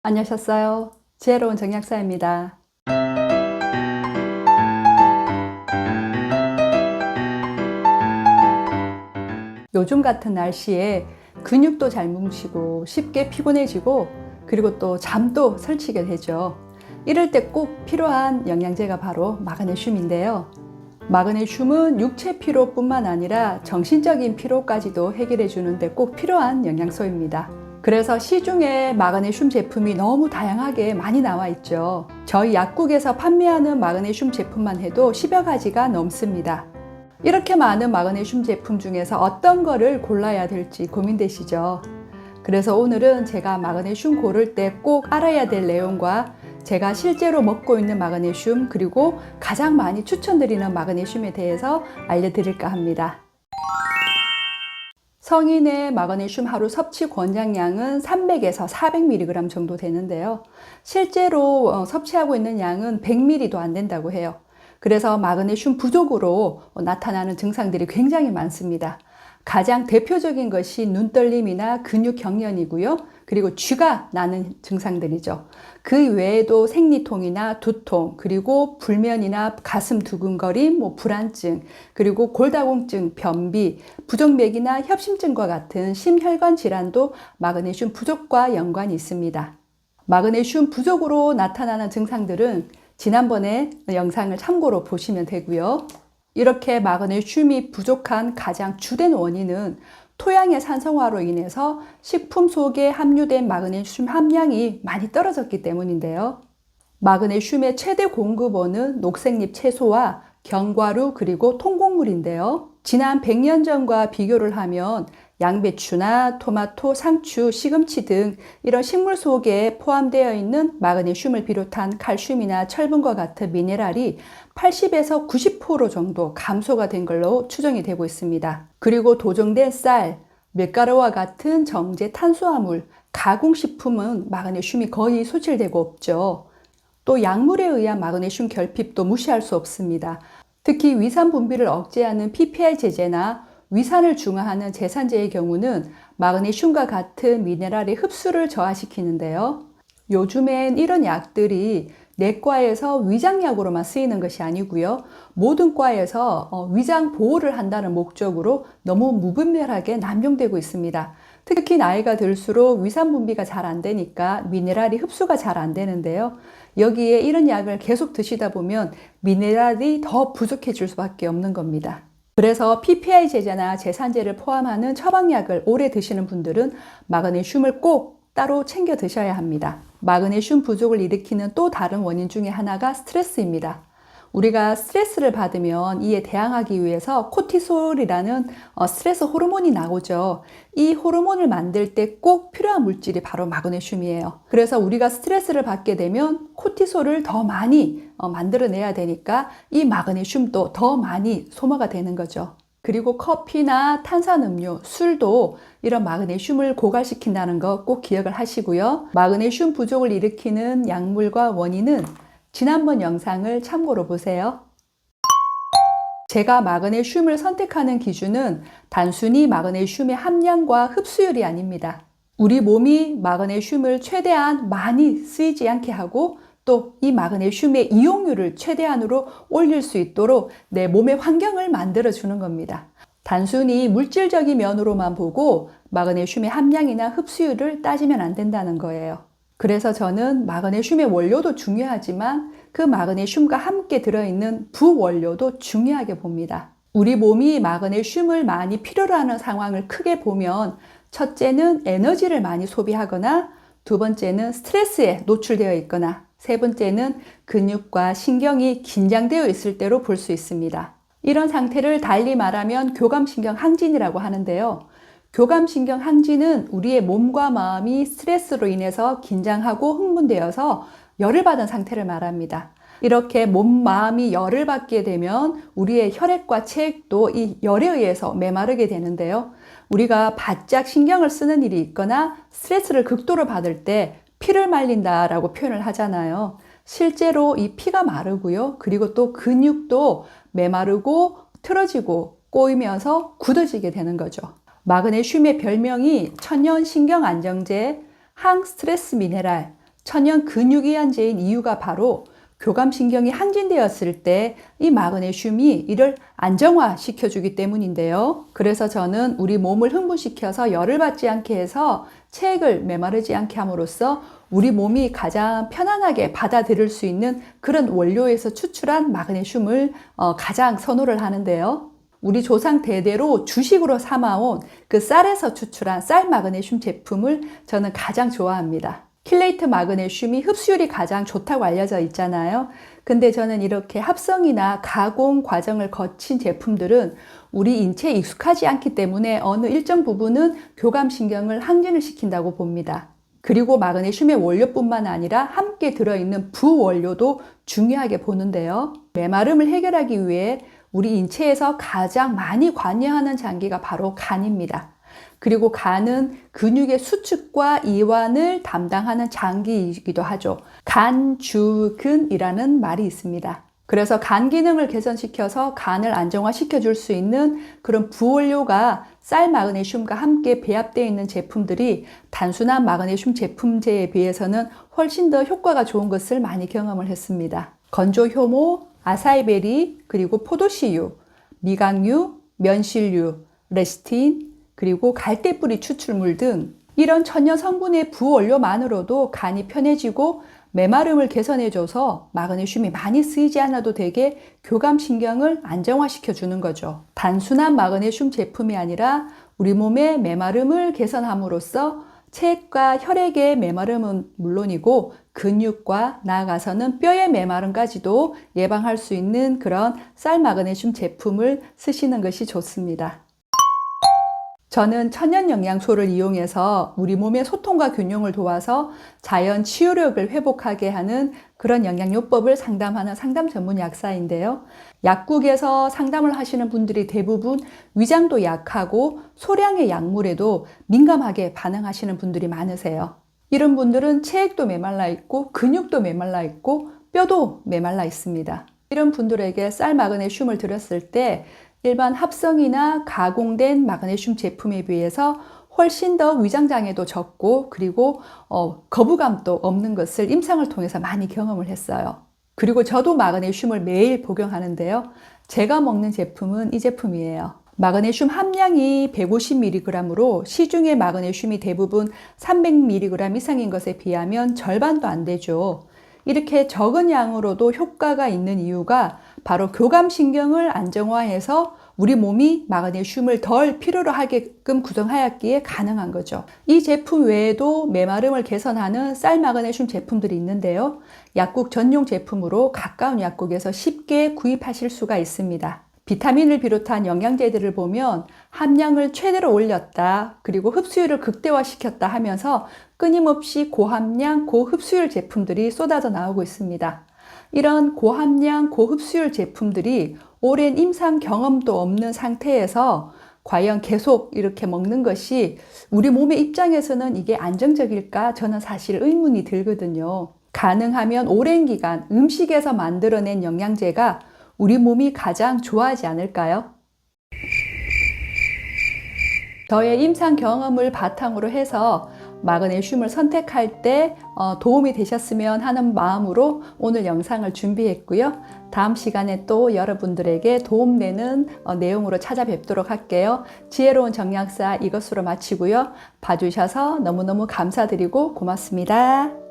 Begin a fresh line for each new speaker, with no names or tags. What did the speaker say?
안녕하셨어요? 지혜로운 정약사입니다. 요즘 같은 날씨에 근육도 잘 뭉치고 쉽게 피곤해지고 그리고 또 잠도 설치게 되죠. 이럴 때 꼭 필요한 영양제가 바로 마그네슘인데요. 마그네슘은 육체 피로뿐만 아니라 정신적인 피로까지도 해결해 주는데 꼭 필요한 영양소입니다. 그래서 시중에 마그네슘 제품이 너무 다양하게 많이 나와 있죠. 저희 약국에서 판매하는 마그네슘 제품만 해도 10여 가지가 넘습니다. 이렇게 많은 마그네슘 제품 중에서 어떤 거를 골라야 될지 고민되시죠? 그래서 오늘은 제가 마그네슘 고를 때 꼭 알아야 될 내용과 제가 실제로 먹고 있는 마그네슘 그리고 가장 많이 추천드리는 마그네슘에 대해서 알려드릴까 합니다. 성인의 마그네슘 하루 섭취 권장량은 300에서 400mg 정도 되는데요. 실제로 섭취하고 있는 양은 100mg도 안 된다고 해요. 그래서 마그네슘 부족으로 나타나는 증상들이 굉장히 많습니다. 가장 대표적인 것이 눈떨림이나 근육 경련이고요. 그리고 쥐가 나는 증상들이죠. 그 외에도 생리통이나 두통, 그리고 불면이나 가슴 두근거림, 불안증, 그리고 골다공증, 변비, 부정맥이나 협심증과 같은 심혈관 질환도 마그네슘 부족과 연관이 있습니다. 마그네슘 부족으로 나타나는 증상들은 지난번에 영상을 참고로 보시면 되고요. 이렇게 마그네슘이 부족한 가장 주된 원인은 토양의 산성화로 인해서 식품 속에 함유된 마그네슘 함량이 많이 떨어졌기 때문인데요. 마그네슘의 최대 공급원은 녹색잎 채소와 견과류 그리고 통곡물인데요. 지난 100년 전과 비교를 하면 양배추나 토마토, 상추, 시금치 등 이런 식물 속에 포함되어 있는 마그네슘을 비롯한 칼슘이나 철분과 같은 미네랄이 80에서 90% 정도 감소가 된 걸로 추정이 되고 있습니다. 그리고 도정된 쌀, 밀가루와 같은 정제 탄수화물, 가공식품은 마그네슘이 거의 소실되고 없죠. 또 약물에 의한 마그네슘 결핍도 무시할 수 없습니다. 특히 위산 분비를 억제하는 PPI 제제나 위산을 중화하는 제산제의 경우는 마그네슘과 같은 미네랄의 흡수를 저하시키는데요. 요즘엔 이런 약들이 내과에서 위장약으로만 쓰이는 것이 아니고요. 모든 과에서 위장 보호를 한다는 목적으로 너무 무분별하게 남용되고 있습니다. 특히 나이가 들수록 위산 분비가 잘 안 되니까 미네랄이 흡수가 잘 안 되는데요. 여기에 이런 약을 계속 드시다 보면 미네랄이 더 부족해질 수밖에 없는 겁니다. 그래서 PPI 제제나 제산제를 포함하는 처방약을 오래 드시는 분들은 마그네슘을 꼭 따로 챙겨 드셔야 합니다. 마그네슘 부족을 일으키는 또 다른 원인 중에 하나가 스트레스입니다. 우리가 스트레스를 받으면 이에 대항하기 위해서 코티솔이라는 스트레스 호르몬이 나오죠. 이 호르몬을 만들 때 꼭 필요한 물질이 바로 마그네슘이에요. 그래서 우리가 스트레스를 받게 되면 코티솔을 더 많이 만들어내야 되니까 이 마그네슘도 더 많이 소모가 되는 거죠. 그리고 커피나 탄산음료, 술도 이런 마그네슘을 고갈시킨다는 거 꼭 기억을 하시고요. 마그네슘 부족을 일으키는 약물과 원인은 지난번 영상을 참고로 보세요. 제가 마그네슘을 선택하는 기준은 단순히 마그네슘의 함량과 흡수율이 아닙니다. 우리 몸이 마그네슘을 최대한 많이 쓰이지 않게 하고 또 이 마그네슘의 이용률을 최대한으로 올릴 수 있도록 내 몸의 환경을 만들어 주는 겁니다. 단순히 물질적인 면으로만 보고 마그네슘의 함량이나 흡수율을 따지면 안 된다는 거예요. 그래서 저는 마그네슘의 원료도 중요하지만 그 마그네슘과 함께 들어있는 부원료도 중요하게 봅니다. 우리 몸이 마그네슘을 많이 필요로 하는 상황을 크게 보면 첫째는 에너지를 많이 소비하거나 두 번째는 스트레스에 노출되어 있거나 세 번째는 근육과 신경이 긴장되어 있을 때로 볼 수 있습니다. 이런 상태를 달리 말하면 교감신경 항진이라고 하는데요. 교감신경 항진은 우리의 몸과 마음이 스트레스로 인해서 긴장하고 흥분되어서 열을 받은 상태를 말합니다. 이렇게 몸, 마음이 열을 받게 되면 우리의 혈액과 체액도 이 열에 의해서 메마르게 되는데요. 우리가 바짝 신경을 쓰는 일이 있거나 스트레스를 극도로 받을 때 피를 말린다라고 표현을 하잖아요. 실제로 이 피가 마르고요. 그리고 또 근육도 메마르고 틀어지고 꼬이면서 굳어지게 되는 거죠. 마그네슘의 별명이 천연 신경 안정제, 항스트레스 미네랄, 천연 근육이완제인 이유가 바로 교감신경이 항진되었을 때 이 마그네슘이 이를 안정화시켜주기 때문인데요. 그래서 저는 우리 몸을 흥분시켜서 열을 받지 않게 해서 체액을 메마르지 않게 함으로써 우리 몸이 가장 편안하게 받아들일 수 있는 그런 원료에서 추출한 마그네슘을 가장 선호를 하는데요. 우리 조상 대대로 주식으로 삼아온 그 쌀에서 추출한 쌀 마그네슘 제품을 저는 가장 좋아합니다. 킬레이트 마그네슘이 흡수율이 가장 좋다고 알려져 있잖아요. 근데 저는 이렇게 합성이나 가공 과정을 거친 제품들은 우리 인체에 익숙하지 않기 때문에 어느 일정 부분은 교감신경을 항진을 시킨다고 봅니다. 그리고 마그네슘의 원료뿐만 아니라 함께 들어있는 부원료도 중요하게 보는데요. 메마름을 해결하기 위해 우리 인체에서 가장 많이 관여하는 장기가 바로 간입니다. 그리고 간은 근육의 수축과 이완을 담당하는 장기이기도 하죠. 간주근이라는 말이 있습니다. 그래서 간 기능을 개선시켜서 간을 안정화시켜 줄 수 있는 그런 부원료가 쌀 마그네슘과 함께 배합되어 있는 제품들이 단순한 마그네슘 제품제에 비해서는 훨씬 더 효과가 좋은 것을 많이 경험을 했습니다. 건조 효모, 아사이베리, 그리고 포도씨유, 미각류, 면실류, 레시틴, 그리고 갈대뿌리 추출물 등 이런 천연 성분의 부원료만으로도 간이 편해지고 메마름을 개선해줘서 마그네슘이 많이 쓰이지 않아도 되게 교감신경을 안정화시켜 주는 거죠. 단순한 마그네슘 제품이 아니라 우리 몸의 메마름을 개선함으로써 체액과 혈액의 메마름은 물론이고 근육과 나아가서는 뼈의 메마름까지도 예방할 수 있는 그런 쌀 마그네슘 제품을 쓰시는 것이 좋습니다. 저는 천연 영양소를 이용해서 우리 몸의 소통과 균형을 도와서 자연 치유력을 회복하게 하는 그런 영양요법을 상담하는 상담 전문 약사인데요. 약국에서 상담을 하시는 분들이 대부분 위장도 약하고 소량의 약물에도 민감하게 반응하시는 분들이 많으세요. 이런 분들은 체액도 메말라 있고 근육도 메말라 있고 뼈도 메말라 있습니다. 이런 분들에게 쌀 마그네슘을 드렸을 때 일반 합성이나 가공된 마그네슘 제품에 비해서 훨씬 더 위장장애도 적고 그리고 거부감도 없는 것을 임상을 통해서 많이 경험을 했어요. 그리고 저도 마그네슘을 매일 복용하는데요. 제가 먹는 제품은 이 제품이에요. 마그네슘 함량이 150mg으로 시중의 마그네슘이 대부분 300mg 이상인 것에 비하면 절반도 안 되죠. 이렇게 적은 양으로도 효과가 있는 이유가 바로 교감신경을 안정화해서 우리 몸이 마그네슘을 덜 필요로 하게끔 구성하였기에 가능한 거죠. 이 제품 외에도 메마름을 개선하는 쌀 마그네슘 제품들이 있는데요. 약국 전용 제품으로 가까운 약국에서 쉽게 구입하실 수가 있습니다. 비타민을 비롯한 영양제들을 보면 함량을 최대로 올렸다, 그리고 흡수율을 극대화시켰다 하면서 끊임없이 고함량, 고흡수율 제품들이 쏟아져 나오고 있습니다. 이런 고함량, 고흡수율 제품들이 오랜 임상 경험도 없는 상태에서 과연 계속 이렇게 먹는 것이 우리 몸의 입장에서는 이게 안정적일까? 저는 사실 의문이 들거든요. 가능하면 오랜 기간 음식에서 만들어낸 영양제가 우리 몸이 가장 좋아하지 않을까요? 저의 임상 경험을 바탕으로 해서 마그네슘을 선택할 때 도움이 되셨으면 하는 마음으로 오늘 영상을 준비했고요. 다음 시간에 또 여러분들에게 도움되는 내용으로 찾아뵙도록 할게요. 지혜로운 정약사 이것으로 마치고요. 봐주셔서 너무너무 감사드리고 고맙습니다.